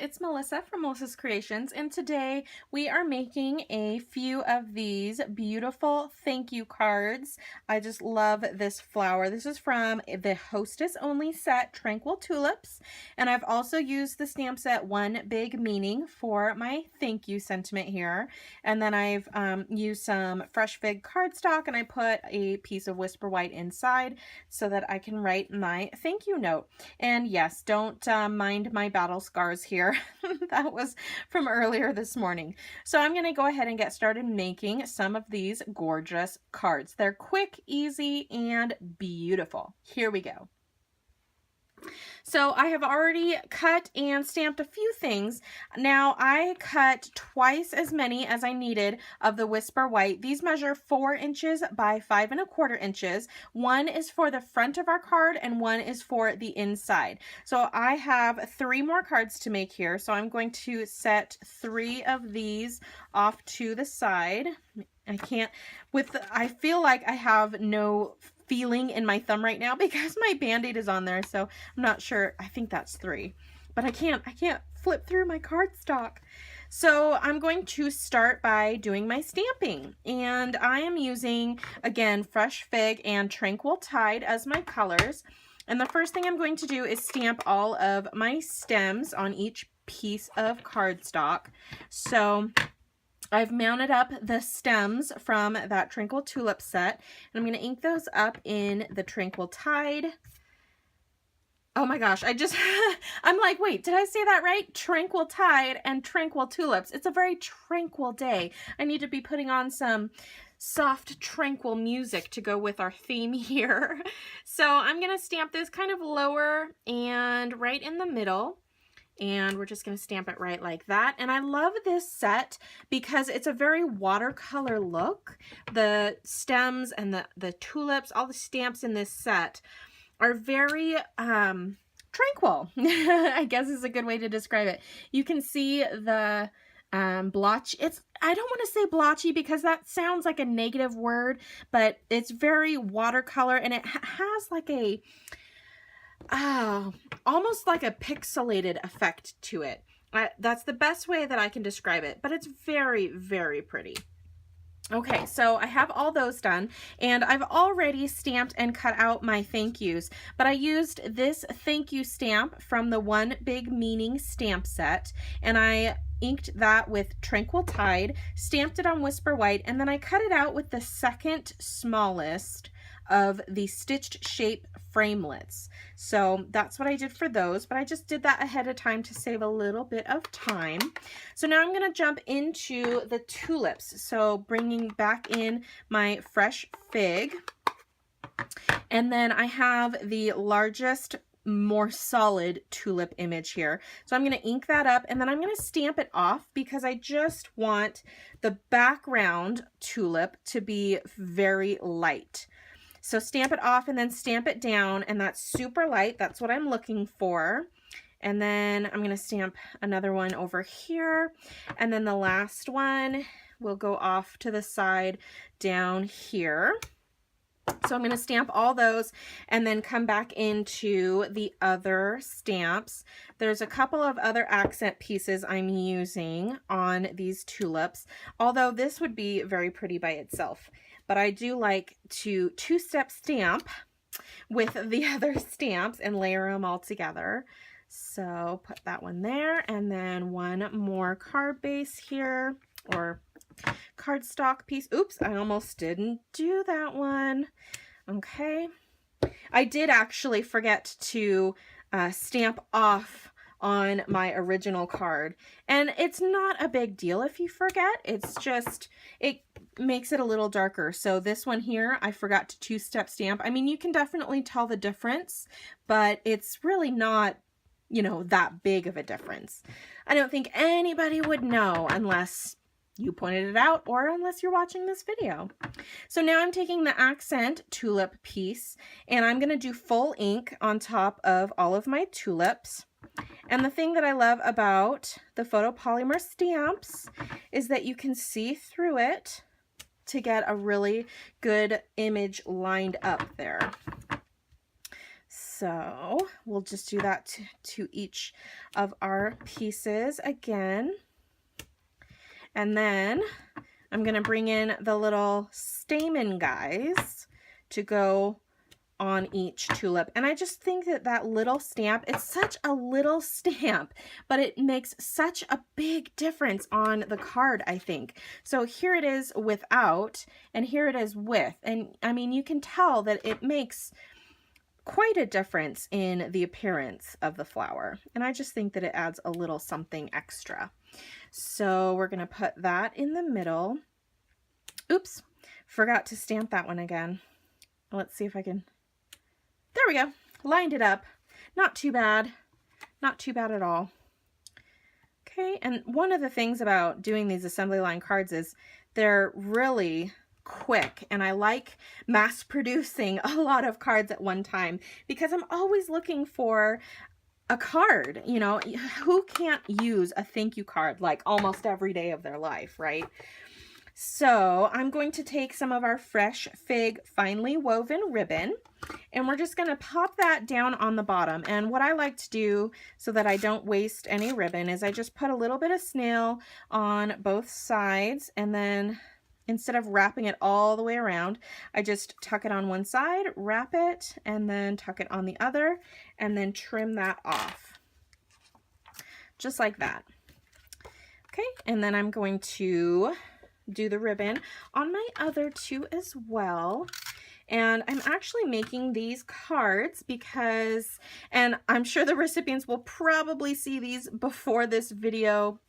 it's Melissa from Melissa's Creations, and today we are making a few of these beautiful thank you cards. I just love this flower. This is from the Hostess only set, Tranquil Tulips, and I've also used the stamp set One Big Meaning for my thank you sentiment here. And then I've used some fresh fig cardstock, and I put a piece of Whisper White inside so that I can write my thank you note. And yes, don't mind my battle scars here. That was from earlier this morning. So I'm going to go ahead and get started making some of these gorgeous cards. They're quick, easy, and beautiful. Here we go. So I have already cut and stamped a few things. Now I cut twice as many as I needed of the Whisper White. These measure 4 inches by 5 1/4 inches. One is for the front of our card and one is for the inside. So I have 3 more cards to make here. So I'm going to set 3 of these off to the side. I feel like I have no feeling in my thumb right now because my band-aid is on there, so I'm not sure. I think that's 3, but I can't flip through my cardstock. So I'm going to start by doing my stamping, and I am using, again, Fresh Fig and Tranquil Tide as my colors. And the first thing I'm going to do is stamp all of my stems on each piece of cardstock. So I've mounted up the stems from that Tranquil Tulip set, and I'm going to ink those up in the Tranquil Tide. Oh my gosh, I'm like, wait, did I say that right? Tranquil Tide and Tranquil Tulips. It's a very tranquil day. I need to be putting on some soft, tranquil music to go with our theme here. So I'm going to stamp this kind of lower and right in the middle. And we're just going to stamp it right like that. And I love this set because it's a very watercolor look. The stems and the tulips, all the stamps in this set are very tranquil, I guess is a good way to describe it. You can see the blotch. I don't want to say blotchy because that sounds like a negative word, but it's very watercolor, and it has like a almost like a pixelated effect to it. That's the best way that I can describe it, but it's very, very pretty. Okay, so I have all those done, and I've already stamped and cut out my thank yous, but I used this thank you stamp from the One Big Meaning stamp set, and I inked that with Tranquil Tide, stamped it on Whisper White, and then I cut it out with the second smallest of the stitched shape framelits. So that's what I did for those, but I just did that ahead of time to save a little bit of time. So now I'm going to jump into the tulips. So bringing back in my Fresh Fig, and then I have the largest, more solid tulip image here. So I'm going to ink that up, and then I'm going to stamp it off because I just want the background tulip to be very light. So stamp it off and then stamp it down, and that's super light. That's what I'm looking for. And then I'm going to stamp another one over here. And then the last one will go off to the side down here. So I'm going to stamp all those and then come back into the other stamps. There's a couple of other accent pieces I'm using on these tulips, although this would be very pretty by itself. But I do like to two-step stamp with the other stamps and layer them all together. So put that one there, and then one more card base here, or cardstock piece. Oops, I almost didn't do that one. Okay. I did actually forget to stamp off on my original card, and it's not a big deal if you forget. It's just, it makes it a little darker. So this one here, I forgot to two-step stamp. I mean, you can definitely tell the difference, but it's really not, you know, that big of a difference. I don't think anybody would know unless you pointed it out or unless you're watching this video. So now I'm taking the accent tulip piece, and I'm going to do full ink on top of all of my tulips. And the thing that I love about the photopolymer stamps is that you can see through it to get a really good image lined up there. So we'll just do that to each of our pieces again. And then I'm going to bring in the little stamen guys to go on each tulip. And I just think that that little stamp, it's such a little stamp, but it makes such a big difference on the card, I think. So here it is without, and here it is with. And I mean, you can tell that it makes quite a difference in the appearance of the flower. And I just think that it adds a little something extra. So we're going to put that in the middle. Oops, forgot to stamp that one again. Let's see if I can. There we go. Lined it up. Not too bad. Not too bad at all. Okay, and one of the things about doing these assembly line cards is they're really quick, and I like mass producing a lot of cards at one time because I'm always looking for a card. You know, who can't use a thank you card like almost every day of their life, right? So I'm going to take some of our fresh fig finely woven ribbon, and we're just going to pop that down on the bottom. And what I like to do so that I don't waste any ribbon is I just put a little bit of snail on both sides, and then instead of wrapping it all the way around, I just tuck it on one side, wrap it, and then tuck it on the other, and then trim that off. Just like that. Okay, and then I'm going to do the ribbon on my other two as well. And I'm actually making these cards because, and I'm sure the recipients will probably see these before this video.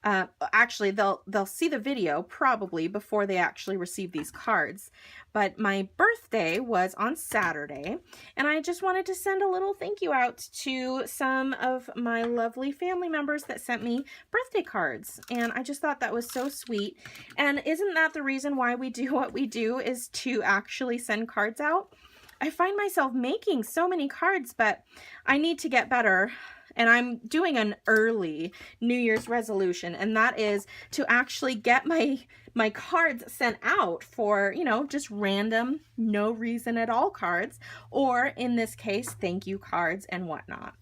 Actually, they'll see the video probably before they actually receive these cards. But my birthday was on Saturday, and I just wanted to send a little thank you out to some of my lovely family members that sent me birthday cards. And I just thought that was so sweet. And isn't that the reason why we do what we do, is to actually send cards out? I find myself making so many cards, but I need to get better. And I'm doing an early New Year's resolution, and that is to actually get my cards sent out for, you know, just random, no reason at all cards, or in this case, thank you cards and whatnot.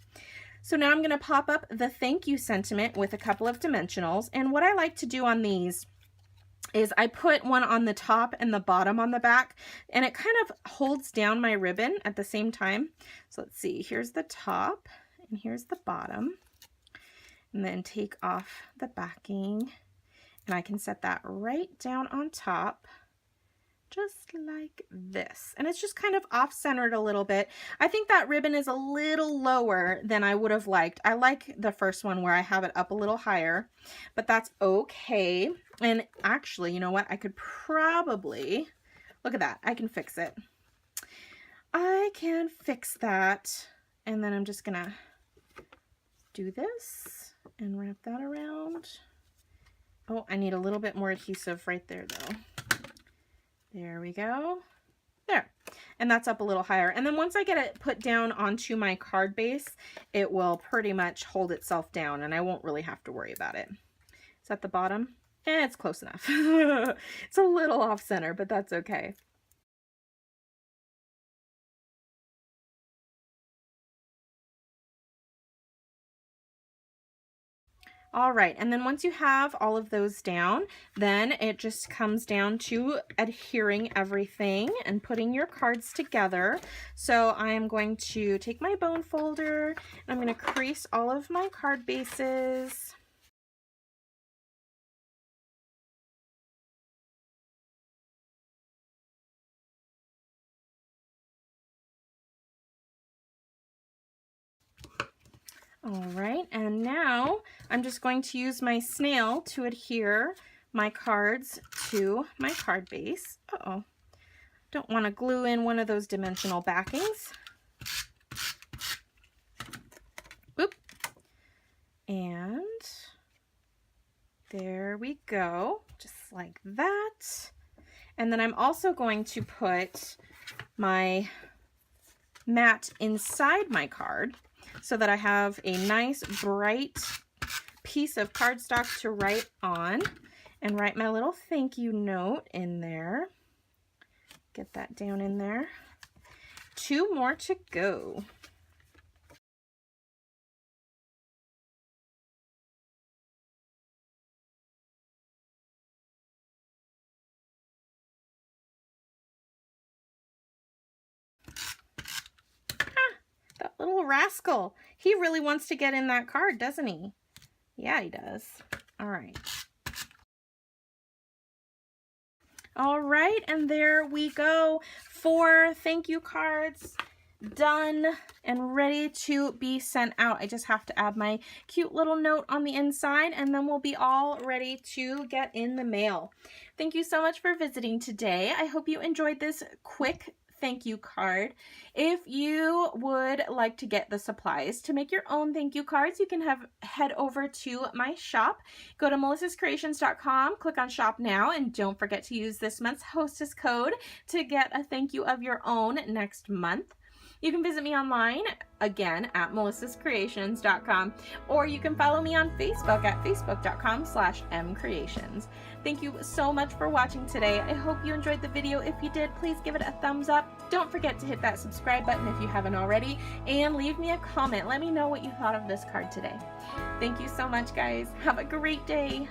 So now I'm going to pop up the thank you sentiment with a couple of dimensionals. And what I like to do on these is I put one on the top and the bottom on the back, and it kind of holds down my ribbon at the same time. So let's see, here's the top. And here's the bottom, and then take off the backing, and I can set that right down on top, just like this. And it's just kind of off-centered a little bit. I think that ribbon is a little lower than I would have liked. I like the first one where I have it up a little higher, but that's okay. And actually, you know what? I could probably, look at that, I can fix it. I can fix that, and then I'm just gonna do this and wrap that around. Oh, I need a little bit more adhesive right there though. There we go. There. And that's up a little higher. And then once I get it put down onto my card base, it will pretty much hold itself down, and I won't really have to worry about it. Is that the bottom? It's close enough. It's a little off center, but that's okay. All right, and then once you have all of those down, then it just comes down to adhering everything and putting your cards together. So I'm going to take my bone folder, and I'm going to crease all of my card bases. All right, and now I'm just going to use my snail to adhere my cards to my card base. Uh-oh, don't want to glue in one of those dimensional backings. Oop. And there we go, just like that. And then I'm also going to put my mat inside my card, so that I have a nice bright piece of cardstock to write on, and write my little thank you note in there. Get that down in there. 2 more to go. That little rascal. He really wants to get in that card, doesn't he? Yeah, he does. All right. All right, and there we go. 4 thank you cards done and ready to be sent out. I just have to add my cute little note on the inside, and then we'll be all ready to get in the mail. Thank you so much for visiting today. I hope you enjoyed this quick thank you card. If you would like to get the supplies to make your own thank you cards, you can head over to my shop. Go to melissascreations.com, click on shop now, and don't forget to use this month's hostess code to get a thank you of your own next month. You can visit me online, again, at melissascreations.com, or you can follow me on Facebook at facebook.com/mcreations. Thank you so much for watching today. I hope you enjoyed the video. If you did, please give it a thumbs up. Don't forget to hit that subscribe button if you haven't already, and leave me a comment. Let me know what you thought of this card today. Thank you so much, guys. Have a great day.